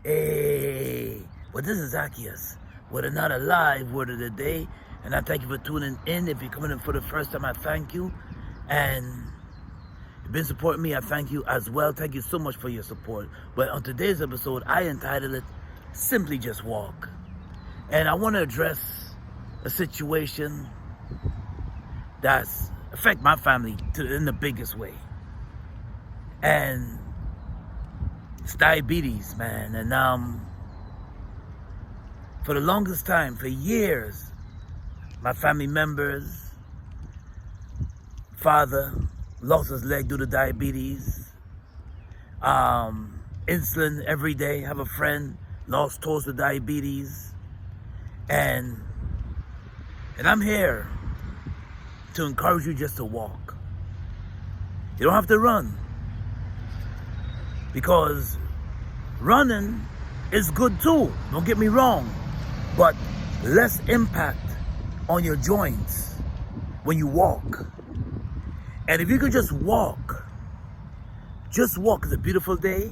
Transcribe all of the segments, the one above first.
Hey, well, this is Zacchaeus with another live word of the day. And I thank you for tuning in. If you're coming in for the first time, I thank you. And you've been supporting me, I thank you as well. Thank you so much for your support. But on today's episode, I entitled it, Simply Just Walk. And I want to address a situation that's affect my family in the biggest way. And it's diabetes, man. And for the longest time, for years, my family members, father lost his leg due to diabetes. Insulin every day. Have a friend lost toes to diabetes. And I'm here to encourage you just to walk. You don't have to run. Because running is good too, don't get me wrong, but less impact on your joints when you walk. And if you could just walk. It's a beautiful day.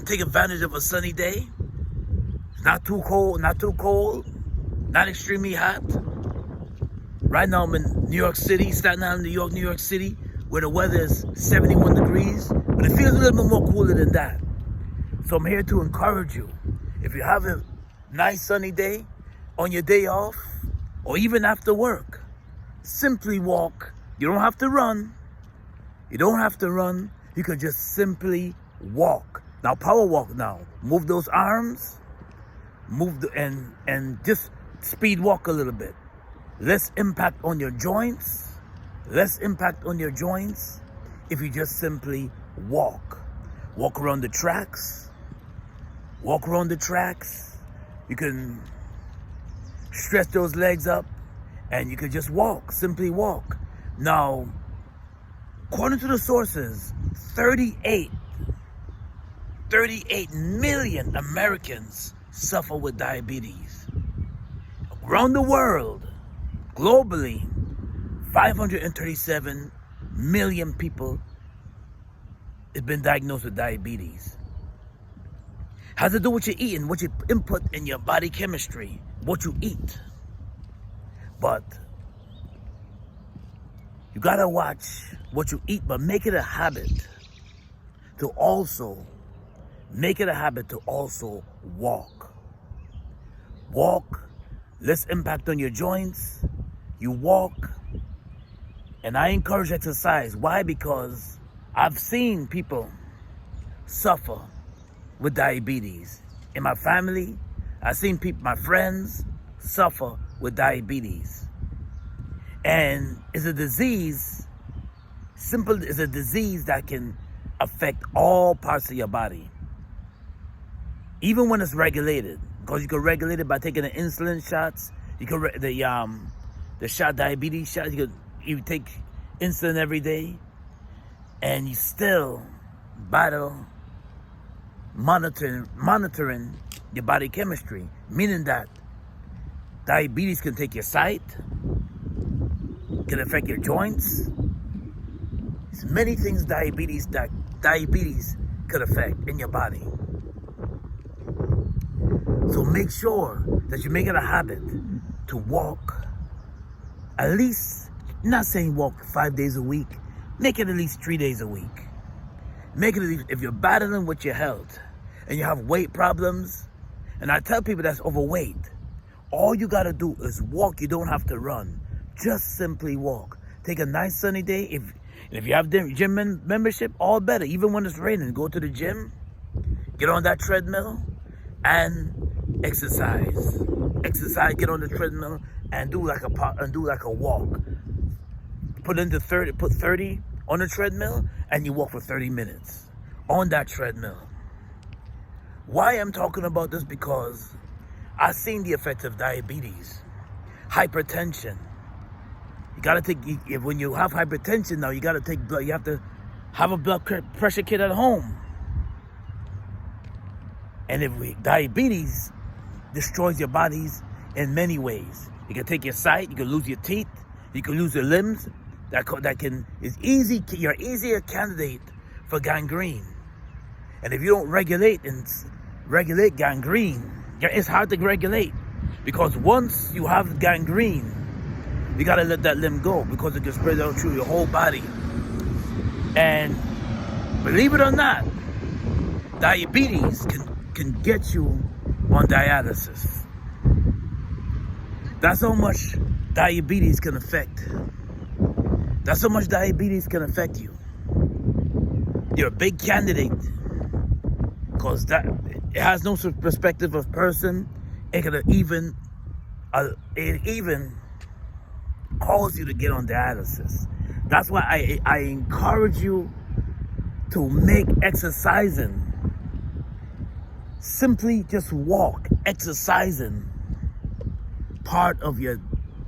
Take advantage of a sunny day. It's not too cold, not extremely hot. Right now I'm in New York City, Staten Island, New York City, where the weather is 71 degrees, but it feels a little bit more cooler than that. So I'm here to encourage you. If you have a nice sunny day on your day off, or even after work, simply walk. You don't have to run. You don't have to run. You can just simply walk. Now power walk now. Move those arms, and just speed walk a little bit. Less impact on your joints. Less impact on your joints if you just simply walk. Walk around the tracks. Walk around the tracks. You can stretch those legs up and you can just walk, simply walk. Now, according to the sources, 38 million Americans suffer with diabetes. Around the world, globally, 537 million people have been diagnosed with diabetes. Has to do with your eating, what you input in your body chemistry, what you eat. But you gotta watch what you eat, but make it a habit to also walk. Walk, less impact on your joints. You walk. And I encourage exercise. Why? Because I've seen people suffer with diabetes. In my family, I've seen people, my friends, suffer with diabetes. And it's a disease, it's a disease that can affect all parts of your body. Even when it's regulated. Because you can regulate it by taking the insulin shots. You can, the diabetes shot, you take insulin every day, and you still battle monitoring your body chemistry, meaning that diabetes can take your sight, can affect your joints. There's many things diabetes could affect in your body. So make sure that you make it a habit to walk. At least, not saying walk 5 days a week, make it at least 3 days a week. Make it at least, if you're battling with your health and you have weight problems, and I tell people that's overweight, all you gotta do is walk. You don't have to run. Just simply walk. Take a nice sunny day. If you have gym membership, all better. Even when it's raining, go to the gym, get on that treadmill, and exercise. Exercise, get on the treadmill, and do like a walk. Put 30 on the treadmill, and you walk for 30 minutes on that treadmill. Why I'm talking about this? Because I've seen the effects of diabetes, hypertension. You gotta take, when you have hypertension now, you gotta take blood. You have to have a blood pressure kit at home. And if diabetes destroys your bodies in many ways. You can take your sight, you can lose your teeth, you can lose your limbs. You're easier candidate for gangrene. And if you don't regulate gangrene, it's hard to regulate, because once you have gangrene, you gotta let that limb go, because it can spread out through your whole body. And believe it or not, diabetes can get you on dialysis. That's how much diabetes can affect. That's how much diabetes can affect you. You're a big candidate, because that it has no perspective of person. It could even cause you to get on dialysis. That's why I encourage you to make exercising, simply just walk, exercising, part of your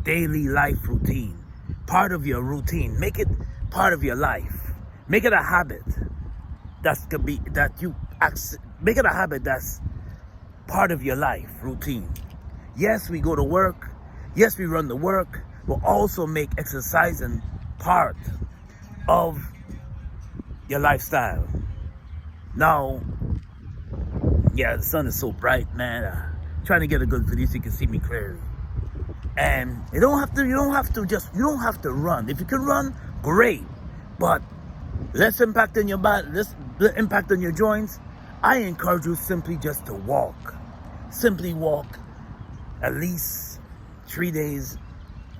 daily life routine, part of your routine. Make it part of your life. Make it a habit. Make it a habit that's part of your life routine. Yes, we go to work. Yes, we run to work. But also make exercising part of your lifestyle. Now, yeah, the sun is so bright, man. Trying to get a good video so you can see me clearly. And you don't have to run. If you can run, great. But less impact on your body, less impact on your joints. I encourage you simply just to walk. Simply walk at least 3 days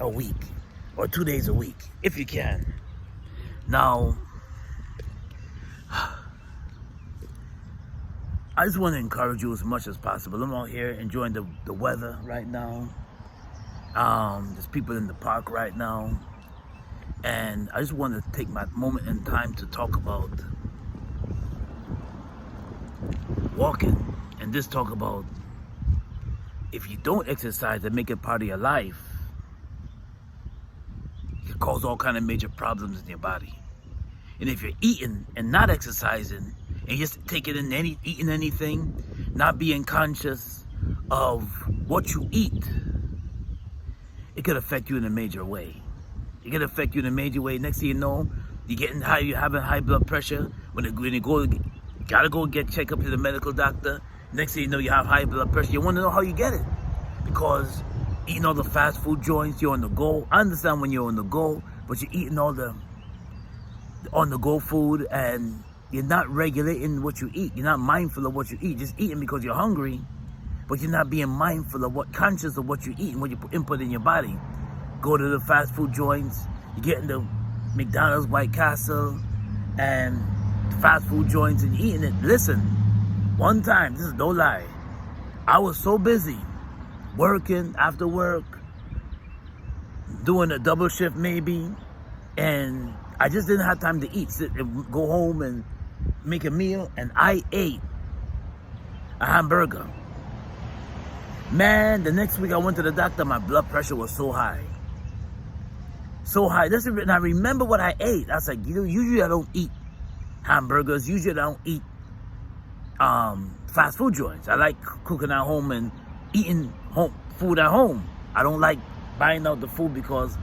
a week or 2 days a week, if you can. Now, I just want to encourage you as much as possible. I'm out here enjoying the weather right now. There's people in the park right now. And I just want to take my moment in time to talk about walking. And just talk about, if you don't exercise and make it part of your life, it can cause all kind of major problems in your body. And if you're eating and not exercising, and just eating anything, not being conscious of what you eat, it could affect you in a major way. It could affect you in a major way. Next thing you know, you're having high blood pressure. When you gotta go get checked up to the medical doctor. Next thing you know, you have high blood pressure. You want to know how you get it, because eating all the fast food joints, you're on the go. I understand when you're on the go, but you're eating all the on the go food, and you're not regulating what you eat. You're not mindful of what you eat. Just eating because you're hungry, but you're not being mindful of conscious of what you eat and what you input in your body. Go to the fast food joints. You get in the McDonald's, White Castle, and fast food joints, and you're eating it. Listen, one time, this is no lie, I was so busy working after work, doing a double shift maybe, and I just didn't have time to eat. Go home and make a meal, and I ate a hamburger. Man, the next week I went to the doctor, my blood pressure was so high. So high. And I remember what I ate. I was like, usually I don't eat hamburgers. Usually I don't eat fast food joints. I like cooking at home and eating food at home. I don't like buying out the food, because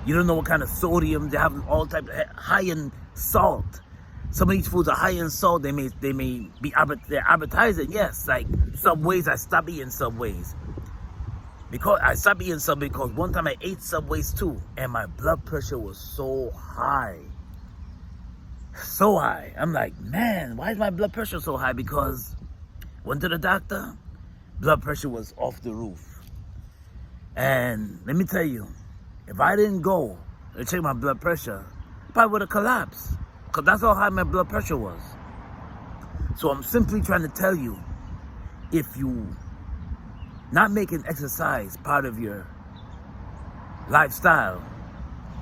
you don't know what kind of sodium. They have all types of high in salt. Some of these foods are high in salt. They may be they're advertising. Yes, like Subways. I stopped eating Subways. Because I stopped eating Subway because one time I ate Subways too, and my blood pressure was so high. So high. I'm like, man, why is my blood pressure so high? Because went to the doctor, blood pressure was off the roof. And let me tell you, if I didn't go and check my blood pressure, I probably would have collapsed. Because that's how high my blood pressure was. So I'm simply trying to tell you, if you not making exercise part of your lifestyle,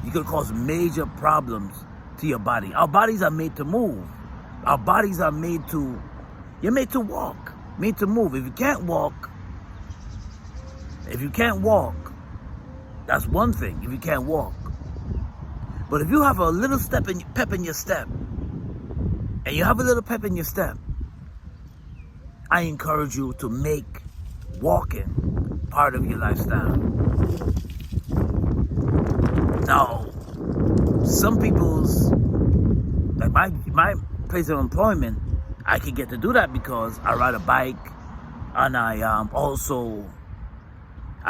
you could cause major problems to your body. Our bodies are made to move. Our bodies are made to, you're made to walk, made to move. If you can't walk, that's one thing, if you can't walk. But if you have a little pep in your step, and you have a little pep in your step, I encourage you to make walking part of your lifestyle. Now, some people's, like my place of employment, I can get to do that because I ride a bike and I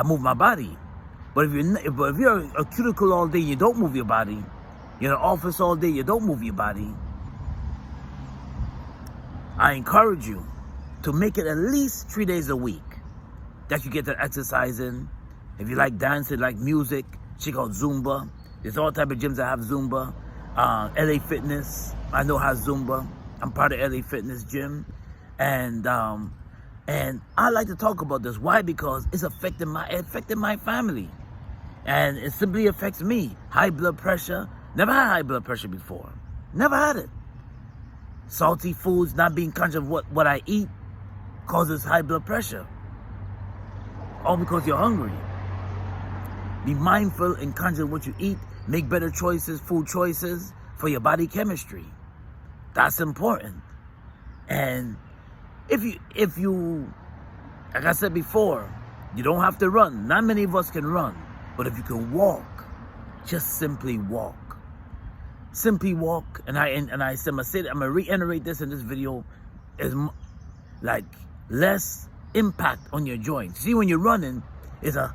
move my body. But if you're a cuticle all day, you don't move your body. You're in the office all day, you don't move your body. I encourage you to make it at least 3 days a week that you get that exercise in. If you like dancing, like music, check out Zumba. There's all type of gyms that have Zumba. LA Fitness, I know has Zumba. I'm part of LA Fitness Gym. And I like to talk about this. Why? Because it's affecting my family. And it simply affects me. High blood pressure. Never had high blood pressure before. Never had it. Salty foods, not being conscious of what I eat causes high blood pressure. All because you're hungry. Be mindful and conscious of what you eat. Make better choices, food choices for your body chemistry. That's important. And if you, like I said before, you don't have to run. Not many of us can run. But if you can walk, just simply walk. Simply walk. And I'm gonna reiterate this in this video, is like less impact on your joints. See, when you're running, it's an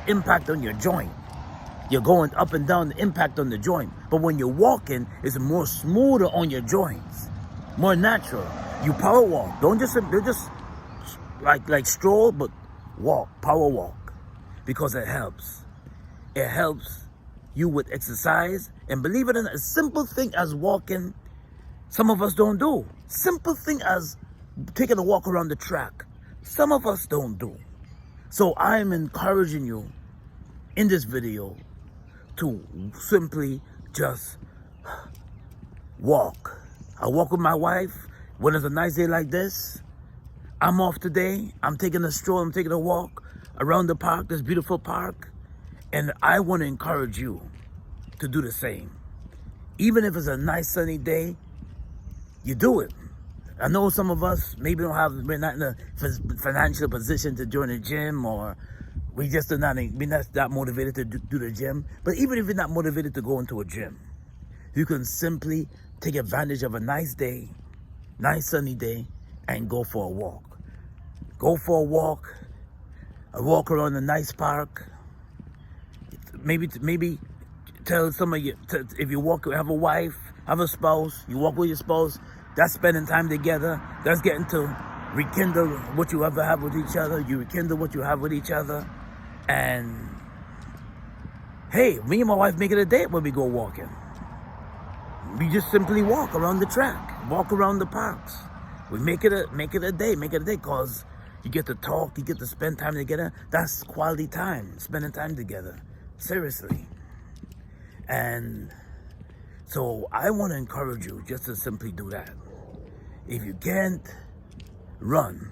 impact on your joint. You're going up and down, the impact on the joint. But when you're walking, it's more smoother on your joints, more natural. You power walk. Don't just like stroll, but walk, power walk, because it helps. It helps you with exercise. And believe it or not, a simple thing as walking, some of us don't do. Simple thing as taking a walk around the track, some of us don't do. So I'm encouraging you in this video to simply just walk. I walk with my wife. When it's a nice day like this, I'm off today. I'm taking a stroll, I'm taking a walk around the park, this beautiful park. And I want to encourage you to do the same. Even if it's a nice sunny day, you do it. I know some of us maybe we're not in a financial position to join a gym, or we're not that motivated to do the gym. But even if you're not motivated to go into a gym, you can simply take advantage of a nice day, nice sunny day, and go for a walk. Go for a walk around a nice park. Maybe tell some of you, if you walk, have a wife, have a spouse, you walk with your spouse, that's spending time together. That's getting to rekindle what you ever have with each other. You rekindle what you have with each other. And hey, me and my wife make it a date when we go walking. We just simply walk around the track, walk around the parks. We make it a day, because you get to talk, you get to spend time together. That's quality time, spending time together. Seriously. And so I want to encourage you just to simply do that. If you can't run,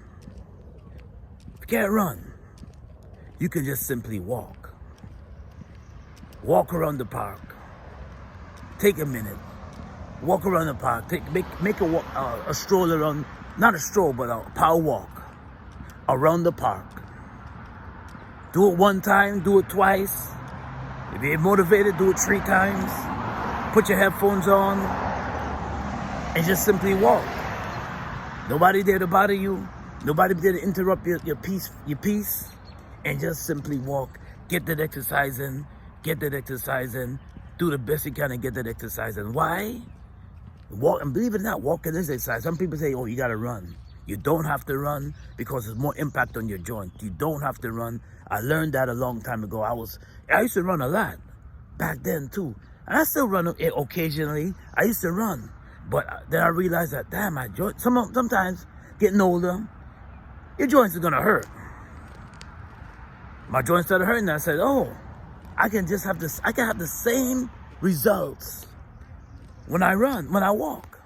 you can just simply walk. Walk around the park. Take a minute. Walk around the park. Make a stroll around, not a stroll, but a power walk around the park. Do it one time, do it twice. If you're motivated, do it 3 times. Put your headphones on and just simply walk. Nobody there to bother you. Nobody there to interrupt your peace. And just simply walk. Get that exercise in. Do the best you can and get that exercise in. Why? Walk, and believe it or not, walking is exercise. Some people say, oh, you gotta run. You don't have to run because there's more impact on your joint. You don't have to run. I learned that a long time ago. I used to run a lot back then too. And I still run occasionally. I used to run. But then I realized that, damn, my joints, sometimes getting older, your joints are gonna hurt. My joints started hurting, and I said, oh, I can have the same results when I walk.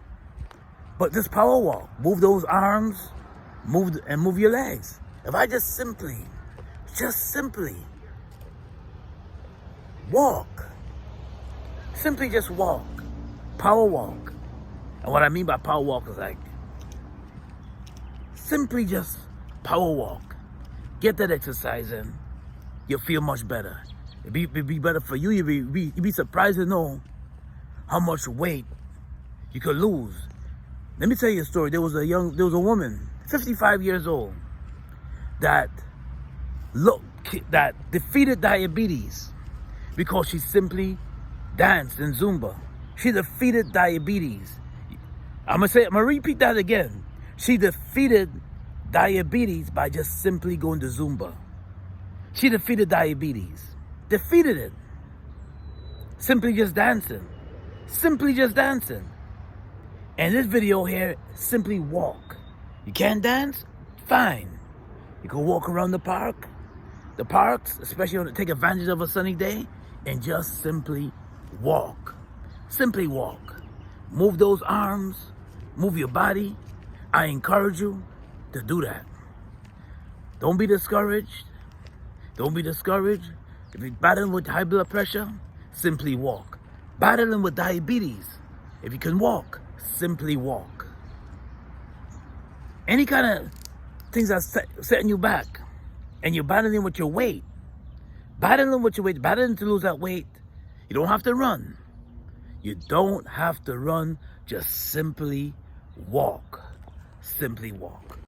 But this power walk, move those arms, move your legs. If I just simply walk, simply just walk, power walk. And what I mean by power walk is like, simply just power walk. Get that exercise in. You'll feel much better. It'd be better for you. You'd be surprised to know how much weight you could lose Let me tell you a story. There was a woman, 55 years old, that defeated diabetes because she simply danced in Zumba. She defeated diabetes. I'm gonna repeat that again. She defeated diabetes by just simply going to Zumba. She defeated diabetes. Defeated it. Simply just dancing. Simply just dancing. And this video here, simply walk. You can't dance? Fine. You can walk around the parks, especially when you take advantage of a sunny day, and just simply walk. Simply walk. Move those arms, move your body. I encourage you to do that. Don't be discouraged. Don't be discouraged. If you're battling with high blood pressure, simply walk. Battling with diabetes, if you can walk, simply walk. Any kind of things that's setting you back, and you're battling with your weight, battling to lose that weight, you don't have to run. You don't have to run, just simply walk. Simply walk.